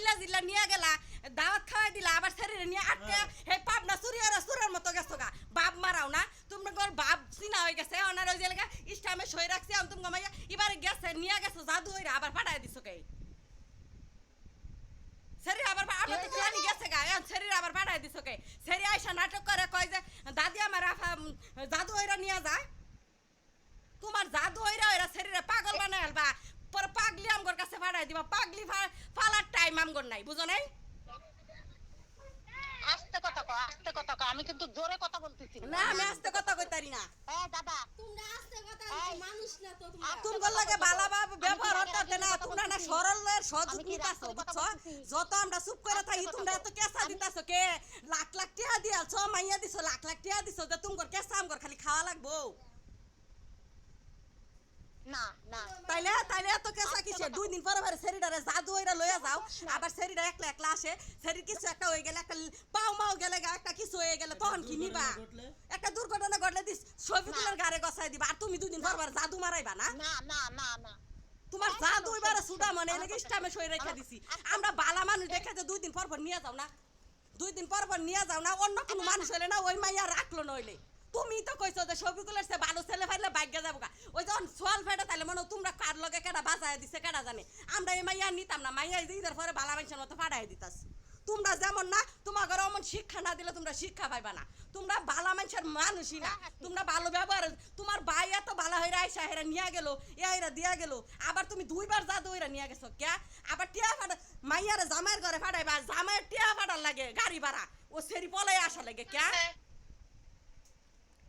জিল্লা জিল্লা নিয়ে গেলা দাওয়াত খাওয়াই দিলা আবার শরীরে নিয়ে আটকে হে পাপ না সুরের মতো গেছো গা বাপ মারাও না তোমরা বাপ চিনা হয়ে গেছে ওনার ওই জায়গা ইস্টামে সই রাখছে তুমি মাইয়া এবারে গেছে নিয়ে গেছো জাদু হইরা আবার পাঠায় দিছো কে শরীর আবার আমরা তো জানি গেছে গা এখন শরীর আবার পাঠায় দিছো কে শরীর আইসা নাটক করে কয় যে দাদি আমার জাদু হইরা নিয়ে যায় তোমার জাদু হইরা হইরা শরীরে পাগল বানায় আলবা পরে পাগলি আমগর কাছে পাঠায় দিবা পাগলি ফালার টাইম আমগর নাই বুঝো নাই আস্তে কথা কও আমি কিন্তু জোরে কথা বলতেছি না আমি আস্তে কথা কইতারি না দাদা তোমরা আস্তে কথা মানুষ না তো তোমার লাগে বালাভাবে ব্যবহার হতে না তোমরা না সরলের সহযোগ নিতাছো বুঝছো যত আমরা চুপ করে থাকি তোমরা এত কেসা দিতাছো কে লাখ লাখ টাকা দিয়াছো মাইয়া দিছো লাখ লাখ টাকা দিছো যে তোমার কেসা আমগর খালি খাওয়া লাগবো না না তাইলে এত কেসা কিসে দুই দিন পরে পরে শরীরে জাদু হইরা লইয়া যাও আবার শরীরে একলা একলা আসে শরীর কিছু একটা হয়ে গেলে একটা পাও মাও গেলে একটা কিছু হয়ে গেলে তখন কি নিবা একটা দুর্ঘটনা ঘটলে দিস শফিকুলের গাড়ি গছাই দিবা আর তুমি দুই দিন পর পর জাদু মারাইবা না না না না না তোমার জাদু এবারে সুদা মনে এলাকা ইস্টামে সই রেখে দিছি আমরা বালা মানুষ দেখে যে দুই দিন পর পর নিয়ে যাও না দুই দিন পর পর নিয়ে যাও না অন্য কোনো মানুষ হলে না ওই মাইয়া রাখলো নইলে তুমি তো কইছো যে শফিকুলের সে ভালো ছেলে ফাইলে ভাগ্য যাবো গা ওই যখন সোয়াল ফেটে তাহলে মনে তোমরা কার লগে কেডা বাজায় দিছে কেডা জানে আমরা এই মাইয়া নিতাম না মাইয়া ঈদের পরে বালা মানুষের মতো ফাটাই দিতাছি তোমরা যেমন না তোমার ঘরে অমন শিক্ষা না দিলে তোমরা শিক্ষা পাইবা না তোমরা বালা মানুষের মানুষই না তোমরা ভালো ব্যবহার তোমার ভাই এত ভালো হইরা আইসা হেরা নিয়ে গেল এরা দিয়া গেল আবার তুমি দুইবার জাদু হইরা নিয়ে গেছো কে আবার টিয়া ফাটা মাইয়ারে জামাইয়ের ঘরে ফাটাইবা জামাইয়ের টিয়া ফাটার লাগে গাড়ি ভাড়া ও সেরি পলাই আসা লাগে কে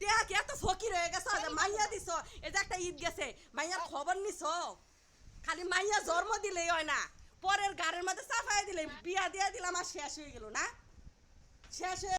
টিয়া কে এত ফকির হয়ে গেছো মাইয়া দিছো এই যে একটা ঈদ গেছে মাইয়ার খবর নিছো খালি মাইয়া জন্ম দিলেই হয় না পরের গাড়ির মধ্যে চাপাই দিলে বিয়া দিয়া দিলাম আর শেষ হয়ে গেল না শেষ হয়ে